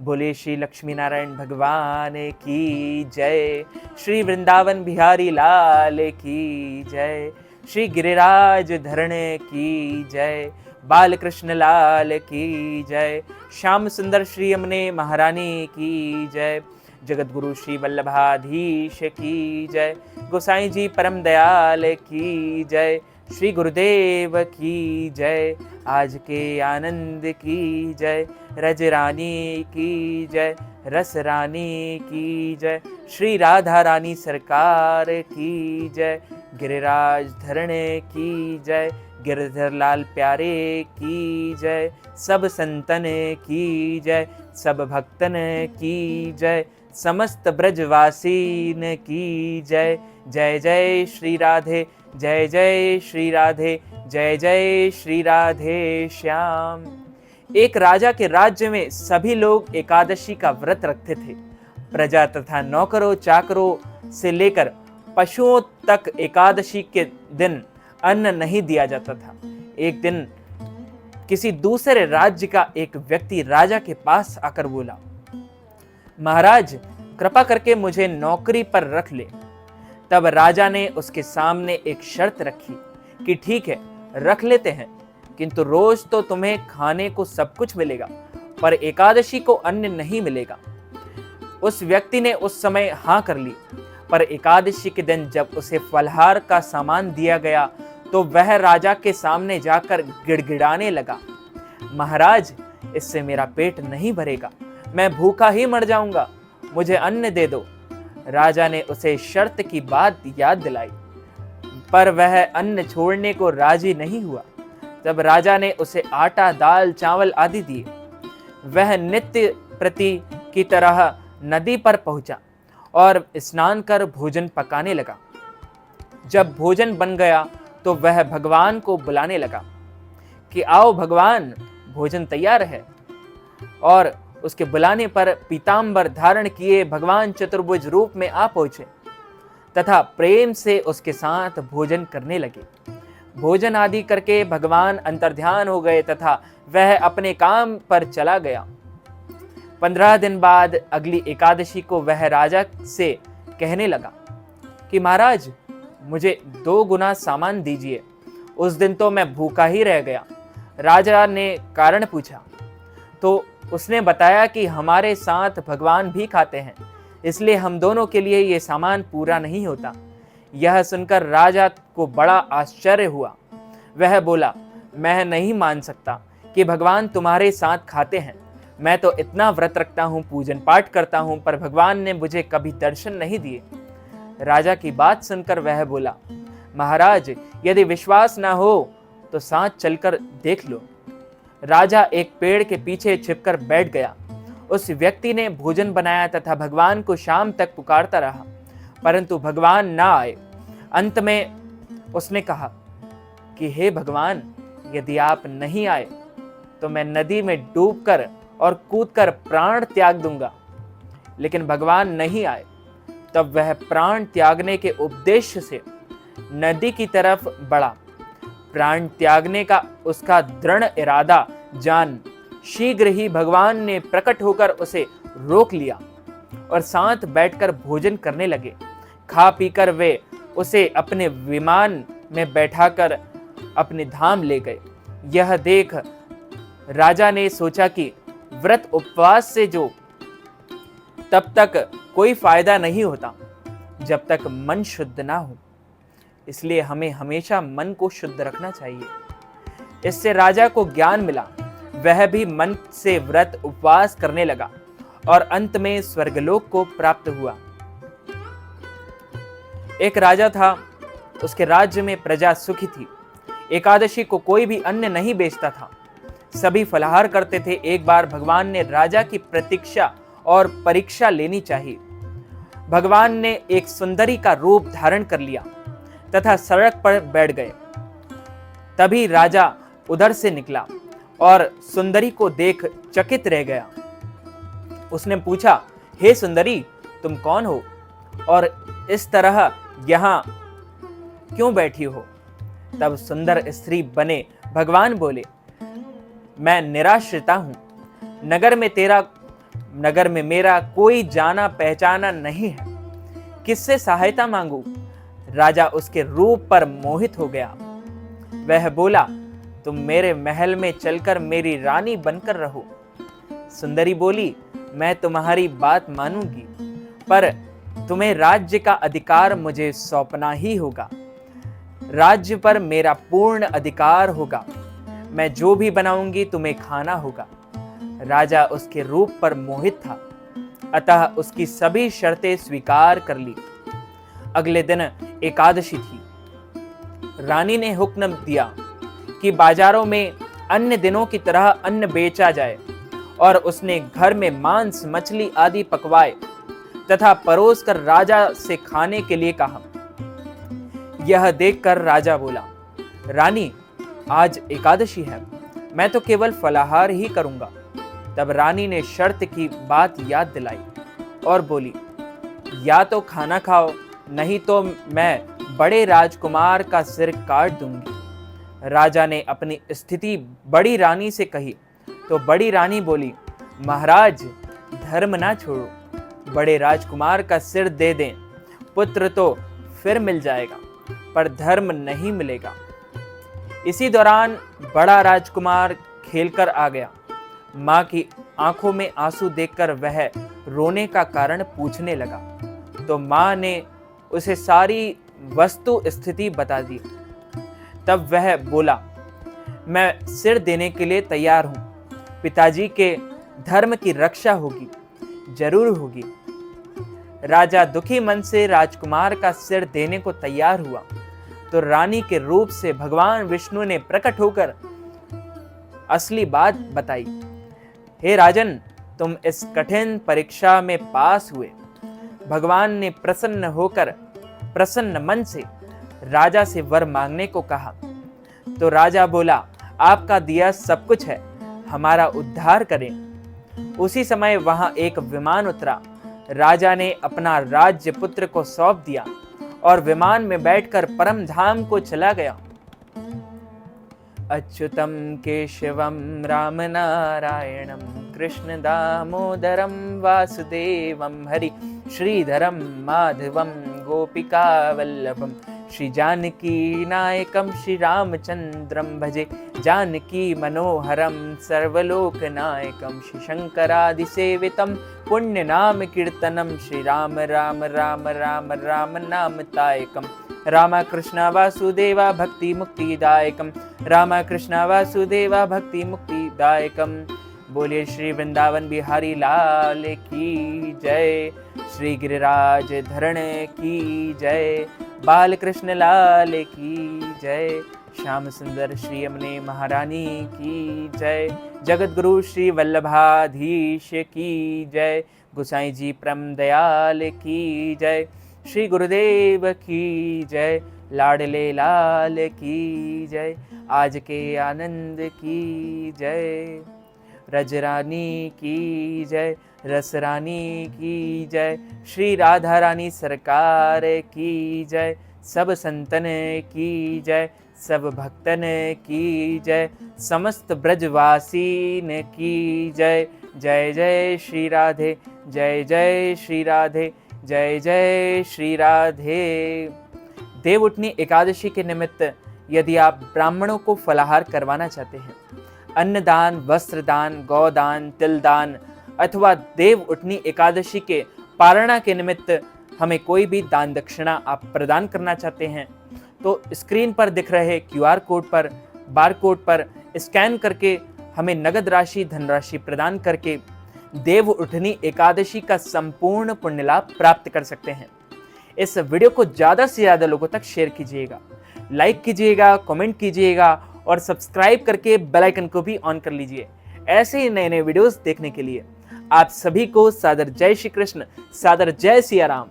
बोले श्री लक्ष्मी नारायण भगवान की जय। श्री वृंदावन बिहारी लाल की जय। श्री गिरिराज धरण की जय। बाल कृष्ण लाल की जय। श्याम सुंदर श्री यमुने महारानी की जय। जगत गुरु श्री वल्लभाधीश की जय। गोसाई जी परम दयाल की जय। श्री गुरुदेव की जय। आज के आनंद की जय। रज रानी की जय। रस रानी की जय। श्री राधा रानी सरकार की जय। गिरिराज धरण की जय। गिरधर लाल प्यारे की जय। सब संतन की जय। सब भक्तन की जय। समस्त ब्रजवासीन की जय। जय जय श्री राधे। जय जय श्री राधे। जय जय श्री राधे श्याम। एक राजा के राज्य में सभी लोग एकादशी का व्रत रखते थे। प्रजा तथा नौकरों चाकरों से लेकर पशुओं तक एकादशी के दिन अन्न नहीं दिया जाता था। एक दिन किसी दूसरे राज्य का एक व्यक्ति राजा के पास आकर बोला, महाराज कृपा करके मुझे नौकरी पर रख ले। तब राजा ने उसके सामने एक शर्त रखी कि ठीक है रख लेते हैं, किंतु रोज तो तुम्हें खाने को सब कुछ मिलेगा, पर एकादशी को अन्न नहीं मिलेगा। उस व्यक्ति ने उस समय हाँ कर ली, पर एकादशी के दिन जब उसे फलहार का सामान दिया गया तो वह राजा के सामने जाकर गिड़गिड़ाने लगा, महाराज इससे मेरा पेट नहीं भरेगा, मैं भूखा ही मर जाऊंगा, मुझे अन्न दे दो। राजा ने उसे शर्त की बात याद दिलाई, पर वह अन्न छोड़ने को राजी नहीं हुआ। तब राजा ने उसे आटा दाल चावल आदि दिए। वह नित्य प्रति की तरह नदी पर पहुंचा और स्नान कर भोजन पकाने लगा। जब भोजन बन गया तो वह भगवान को बुलाने लगा कि आओ भगवान, भोजन तैयार है। और उसके बुलाने पर पीतांबर धारण किए भगवान चतुर्भुज रूप में आ पहुंचे तथा प्रेम से उसके साथ भोजन करने लगे। भोजन आदि करके भगवान अंतर्ध्यान हो गए तथा वह अपने काम पर चला गया। 15 दिन बाद अगली एकादशी को वह राजा से कहने लगा कि महाराज मुझे 2 गुना सामान दीजिए। उस दिन तो मैं भूखा ही रह गया। राजा ने कारण पूछा तो उसने बताया कि हमारे साथ भगवान भी खाते हैं, इसलिए हम दोनों के लिए ये सामान पूरा नहीं होता। यह सुनकर राजा को बड़ा आश्चर्य हुआ। वह बोला, मैं नहीं मान सकता कि भगवान तुम्हारे साथ खाते हैं। मैं तो इतना व्रत रखता हूँ, पूजन पाठ करता हूँ, पर भगवान ने मुझे कभी दर्शन नहीं दिए। राजा की बात सुनकर वह बोला, महाराज यदि विश्वास ना हो तो साथ चलकर देख लो। राजा एक पेड़ के पीछे छिपकर बैठ गया। उस व्यक्ति ने भोजन बनाया तथा भगवान को शाम तक पुकारता रहा, परंतु भगवान ना आए। अंत में उसने कहा कि हे भगवान, यदि आप नहीं आए तो मैं नदी में डूबकर और कूदकर प्राण त्याग दूंगा। लेकिन भगवान नहीं आए। तब वह प्राण त्यागने के उद्देश्य से नदी की तरफ बढ़ा। प्राण त्यागने का उसका दृढ़ इरादा जान शीघ्र ही भगवान ने प्रकट होकर उसे रोक लिया और साथ बैठकर भोजन करने लगे। खा पीकर वे उसे अपने विमान में बैठाकर अपने धाम ले गए। यह देख राजा ने सोचा कि व्रत उपवास से जो तब तक कोई फायदा नहीं होता जब तक मन शुद्ध ना हो, इसलिए हमें हमेशा मन को शुद्ध रखना चाहिए। इससे राजा को ज्ञान मिला। वह भी मन से व्रत उपवास करने लगा और अंत में स्वर्गलोक को प्राप्त हुआ। एक राजा था, उसके राज्य में प्रजा सुखी थी। एकादशी को कोई भी अन्न नहीं बेचता था, सभी फलाहार करते थे। एक बार भगवान ने राजा की प्रतीक्षा और परीक्षा लेनी चाहिए। भगवान ने एक सुंदरी का रूप धारण कर लिया तथा सड़क पर बैठ गए। तभी राजा उधर से निकला और सुंदरी को देख चकित रह गया। उसने पूछा, हे सुंदरी, तुम कौन हो और इस तरह यहाँ क्यों बैठी हो? तब सुंदर स्त्री बने भगवान बोले, मैं निराश्रिता हूं। नगर में तेरा नगर में मेरा कोई जाना पहचाना नहीं है, किससे सहायता मांगू? राजा उसके रूप पर मोहित हो गया। वह बोला, तुम मेरे महल में चलकर मेरी रानी बनकर रहो। सुंदरी बोली, मैं तुम्हारी बात मानूंगी, पर तुम्हें राज्य का अधिकार मुझे सौंपना ही होगा। राज्य पर मेरा पूर्ण अधिकार होगा। मैं जो भी बनाऊंगी तुम्हें खाना होगा। राजा उसके रूप पर मोहित था, अतः उसकी सभी शर्तें स्वीकार कर ली। अगले दिन एकादशी थी। रानी ने हुक्म दिया कि बाजारों में अन्य दिनों की तरह अन्न बेचा जाए, और उसने घर में मांस, मछली आदि पकवाए तथा परोसकर राजा से खाने के लिए कहा। यह देखकर राजा बोला, रानी, आज एकादशी है, मैं तो केवल फलाहार ही करूंगा। तब रानी ने शर्त की बात याद दिलाई और बोली, या तो खाना खाओ, नहीं तो मैं बड़े राजकुमार का सिर काट दूंगी। राजा ने अपनी स्थिति बड़ी रानी से कही तो बड़ी रानी बोली, महाराज, धर्म ना छोड़ो, बड़े राजकुमार का सिर दे दें। पुत्र तो फिर मिल जाएगा, पर धर्म नहीं मिलेगा। इसी दौरान बड़ा राजकुमार खेलकर आ गया। माँ की आंखों में आंसू देखकर वह रोने का कारण पूछने लगा, तो माँ ने उसे सारी वस्तु स्थिति बता दी। तब वह बोला, मैं सिर देने के लिए तैयार हूं। पिताजी के धर्म की रक्षा होगी, जरूर होगी। राजा दुखी मन से राजकुमार का सिर देने को तैयार हुआ तो रानी के रूप से भगवान विष्णु ने प्रकट होकर असली बात बताई। हे राजन, तुम इस कठिन परीक्षा में पास हुए। भगवान ने प्रसन्न होकर प्रसन्न मन से राजा से वर मांगने को कहा। तो राजा बोला, आपका दिया सब कुछ है, हमारा उद्धार करें। उसी समय वहां एक विमान उतरा। राजा ने अपना राज्य पुत्र को सौंप दिया और विमान में बैठकर परम धाम को चला गया। अच्युतम केशवम राम नारायणम कृष्ण दामोदरम वासुदेवम हरि श्रीधरम माधवम गोपिका वल्लभम श्री जानकी नायकम श्री रामचंद्रम भजे जानकी मनोहरम सर्वलोकनायकम श्री शंकरादिसेवितम पुण्य नाम कीर्तनम श्री राम राम राम राम राम नामतायकम रामकृष्ण वासुदेवा भक्ति मुक्तिदायकम रामकृष्ण वासुदेवा भक्ति मुक्तिदायकम। बोलिए श्री वृंदावन बिहारी लाल की जय, श्री गिरिराज धरण की जय, बाल कृष्ण लाल की जय, श्याम सुंदर श्री यमुने महारानी की जय, जगत गुरु श्री वल्लभाधीश की जय, गोसाई जी परम दयाल की जय, श्री गुरुदेव की जय, लाडले लाल की जय, आज के आनंद की जय, रजरानी की जय, रसरानी की जय, श्री राधा रानी सरकार की जय, सब संतन की जय, सब भक्तन की जय, समस्त ब्रजवासीन की जय। जय जय श्री राधे, जय जय श्री राधे, जय जय श्री राधे। देवउठनी एकादशी के निमित्त यदि आप ब्राह्मणों को फलाहार करवाना चाहते हैं, अन्नदान, वस्त्रदान, गौदान, तिलदान अथवा देवउठनी एकादशी के पारणा के निमित्त हमें कोई भी दान दक्षिणा आप प्रदान करना चाहते हैं, तो स्क्रीन पर दिख रहे QR कोड पर, बार कोड पर स्कैन करके हमें नगद राशि, धनराशि प्रदान करके देवउठनी एकादशी का संपूर्ण पुण्य लाभ प्राप्त कर सकते हैं। इस वीडियो को ज़्यादा से ज़्यादा लोगों तक शेयर कीजिएगा, लाइक कीजिएगा, कमेंट कीजिएगा और सब्सक्राइब करके बेल आइकन को भी ऑन कर लीजिए ऐसे ही नए नए वीडियोस देखने के लिए। आप सभी को सादर जय श्री कृष्ण, सादर जय सिया राम।